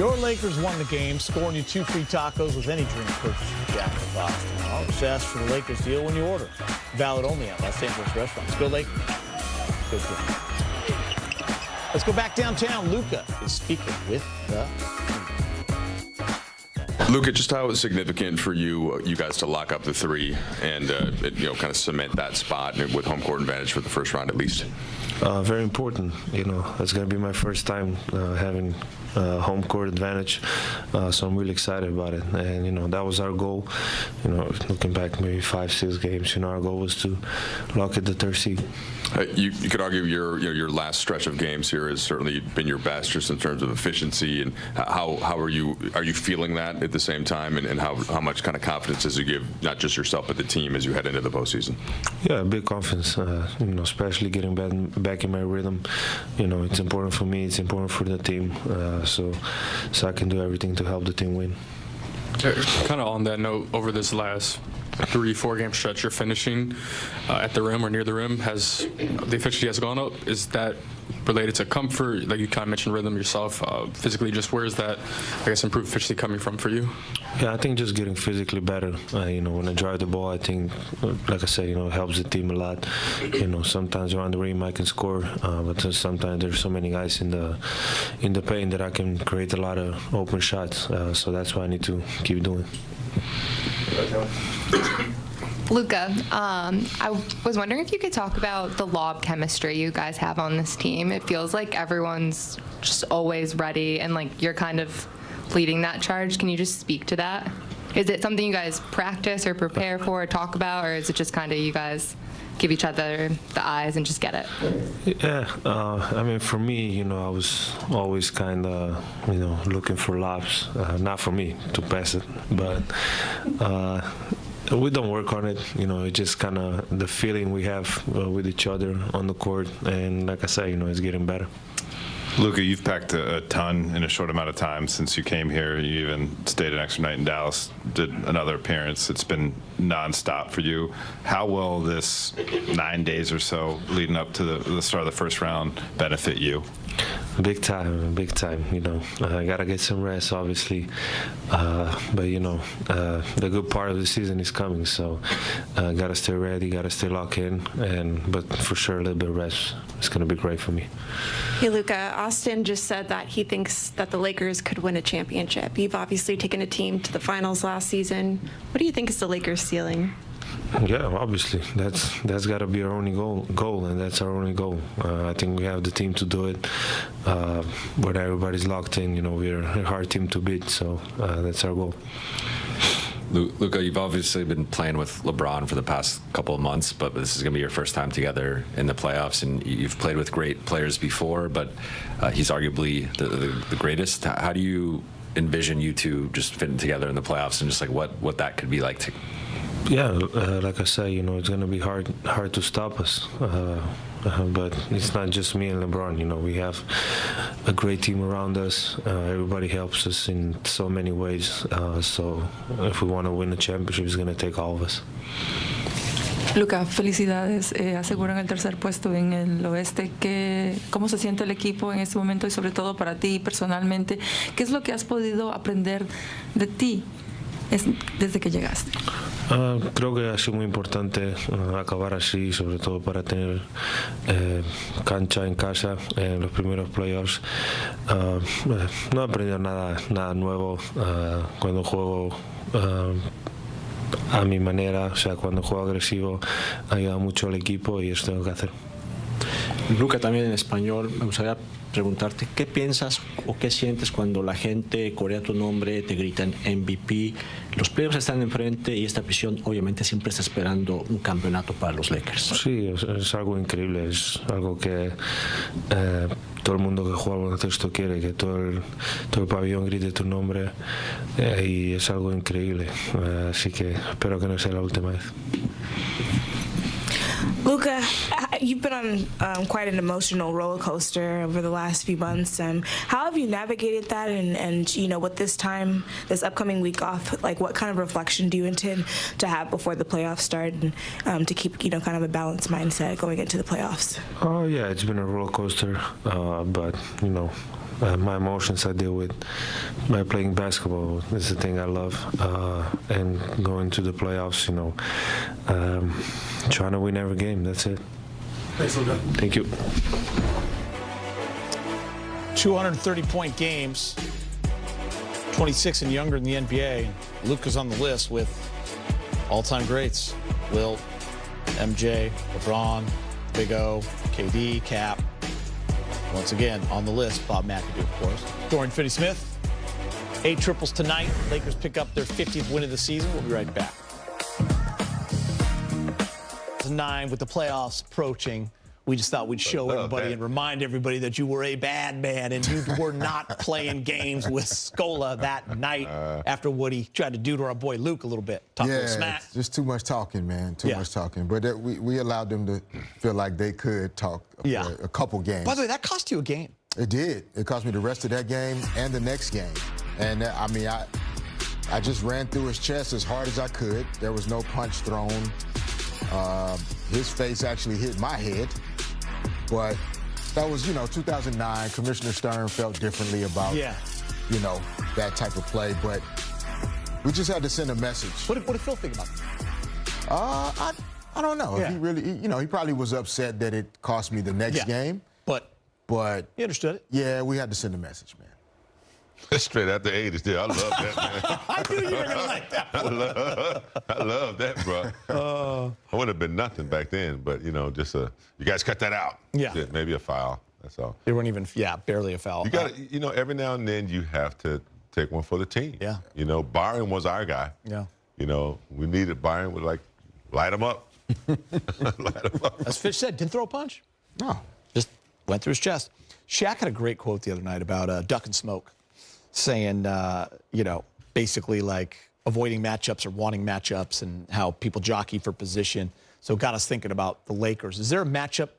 Your Lakers won the game, scoring you 2 free tacos with any drink purchased from Jack in the Box. Now, just ask for the Lakers deal when you order. Valid only at Los Angeles restaurants. Go Lakers. Good game. Let's go back downtown. Luka is speaking with the... Luka, just how significant for you guys to lock up the three and kind of cement that spot with home court advantage for the first round at least? Very important. It's going to be my first time having home court advantage, so I'm really excited about it. And that was our goal. Looking back maybe 5-6 games, our goal was to lock at the third seed. You could argue your last stretch of games here has certainly been your best, just in terms of efficiency. And how are you feeling that at the same time, and how much kind of confidence does it give not just yourself but the team as you head into the postseason? Yeah, big confidence. Especially getting back in my rhythm. It's important for me. It's important for the team. So I can do everything to help the team win. Kind of on that note, over this last 3-4 game stretch, you're finishing at the rim or near the rim. The efficiency has gone up? Is that related to comfort? Like you kind of mentioned rhythm yourself. Physically, just where is that, improved efficiency coming from for you? Yeah, I think just getting physically better. When I drive the ball, I think, like I said, it helps the team a lot. Sometimes around the rim I can score, but sometimes there's so many guys in the paint that I can create a lot of open shots. So that's what I need to keep doing. Luka, I was wondering if you could talk about the lob chemistry you guys have on this team. It feels like everyone's just always ready, and you're kind of leading that charge. Can you just speak to that? Is it something you guys practice or prepare for or talk about, or is it just kind of you guys give each other the eyes and just get it? Yeah, for me, I was always kind of, looking for lobs. Not for me to pass it, but we don't work on it. It's just kind of the feeling we have with each other on the court, and like I said, it's getting better. Luka, you've packed a ton in a short amount of time since you came here. You even stayed an extra night in Dallas, did another appearance. It's been nonstop for you. How will this 9 days or so leading up to the start of the first round benefit you? Big time. I gotta get some rest, obviously, but the good part of the season is coming, so gotta stay ready, gotta stay locked in, but for sure a little bit of rest is gonna be great for me. Hey Luka, Austin just said that he thinks that the Lakers could win a championship. You've obviously taken a team to the finals last season. What do you think is the Lakers' ceiling? Yeah, obviously that's got to be our only goal, and that's our only goal. I think we have the team to do it. When everybody's locked in, we're a hard team to beat, so that's our goal. Luka, you've obviously been playing with LeBron for the past couple of months, but this is going to be your first time together in the playoffs, and you've played with great players before, but he's arguably the greatest. How do you envision you two just fitting together in the playoffs, and just what that could be like to? Yeah, like I say, it's going to be hard to stop us. But it's not just me and LeBron. We have a great team around us. Everybody helps us in so many ways. So if we want to win the championship, it's going to take all of us. Luka, felicidades. Aseguran el tercer puesto en el oeste. ¿Cómo se siente el equipo en este momento y sobre todo para ti personalmente? ¿Qué es lo que has podido aprender de ti desde que llegaste? Creo que ha sido muy importante acabar así, sobre todo para tener cancha en casa en los primeros playoffs. No he aprendido nada nuevo cuando juego a mi manera, o sea, cuando juego agresivo ayuda mucho al equipo y eso tengo que hacer. Luka, también en español, me gustaría preguntarte qué piensas o qué sientes cuando la gente corea tu nombre, te gritan MVP, los playoffs están enfrente y esta afición obviamente siempre está esperando un campeonato para los Lakers. Sí, es algo increíble, es algo que todo el mundo que juega al baloncesto quiere, que todo el pabellón grite tu nombre y es algo increíble, así que espero que no sea la última vez. Luka, you've been on quite an emotional roller coaster over the last few months. How have you navigated that? And with this upcoming week off, what kind of reflection do you intend to have before the playoffs start, and to keep kind of a balanced mindset going into the playoffs? Oh yeah, it's been a roller coaster, but my emotions I deal with by playing basketball. It's the thing I love, and going to the playoffs, you know, trying to win every game. That's it. Thanks, Luka. Thank you. 230-point games, 26 and younger in the NBA. Luka's on the list with all-time greats: Wilt, MJ, LeBron, Big O, KD, Cap. Once again, on the list, Bob McAdoo, of course. Dorian Finney-Smith, 8 triples tonight. Lakers pick up their 50th win of the season. We'll be right back. 9 with the playoffs approaching. We just thought we'd show everybody and remind everybody that you were a bad man and you were not playing games with Scola that night after what he tried to do to our boy Luke a little bit. Talk a little smack. Just too much talking, man. Too much talking. But we allowed them to feel like they could talk for a couple games. By the way, that cost you a game. It did. It cost me the rest of that game and the next game. And I mean, I just ran through his chest as hard as I could. There was no punch thrown. His face actually hit my head. But that was, 2009. Commissioner Stern felt differently about, that type of play. But we just had to send a message. What did Phil think about it? I don't know. If he really, he probably was upset that it cost me the next game. But he understood it. Yeah, we had to send a message, man. Straight out the 80s there. I love that, man. I knew you were going to like that. I love that, bro. I wouldn't have been nothing back then, but, just you guys cut that out. Yeah. Maybe a foul. That's all. They weren't even, barely a foul. You got to, every now and then you have to take one for the team. Yeah. Byron was our guy. Yeah. We needed Byron with, light him up. Light him up. As Fish said, didn't throw a punch. No. Just went through his chest. Shaq had a great quote the other night about duck and smoke, saying, basically like avoiding matchups or wanting matchups and how people jockey for position. So it got us thinking about the Lakers. Is there a matchup?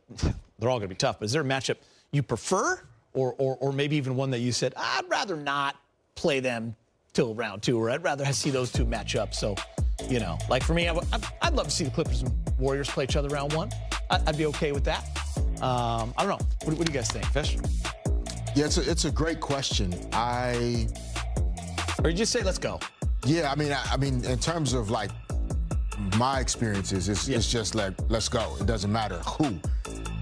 They're all going to be tough, but is there a matchup you prefer or maybe even one that you said, I'd rather not play them till round 2, or I'd rather see those two match up? So, like for me, I'd love to see the Clippers and Warriors play each other round 1. I'd be okay with that. I don't know. What do you guys think, Fish? Yeah, it's a great question. Or you just say, let's go. Yeah, I mean, in terms of my experiences, it's just like, let's go. It doesn't matter who.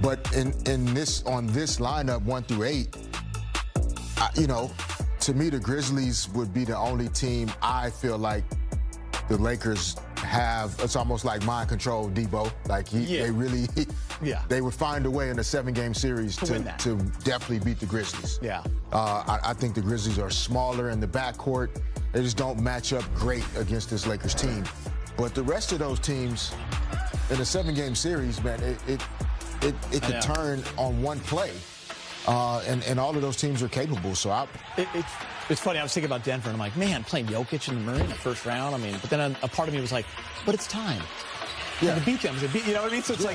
But on this lineup 1 through 8, to me the Grizzlies would be the only team I feel like the Lakers have. It's almost like mind control, Debo. They really, they would find a way in a 7-game series to definitely beat the Grizzlies. Yeah. I think the Grizzlies are smaller in the backcourt. They just don't match up great against this Lakers team. But the rest of those teams in a 7-game series, man, it could turn on one play. And all of those teams are capable. So it's funny. I was thinking about Denver, and I'm like, man, playing Jokic and Murray in the first round. But then a part of me was like, but it's time. Yeah. To beat them. You know what I mean? So it's like,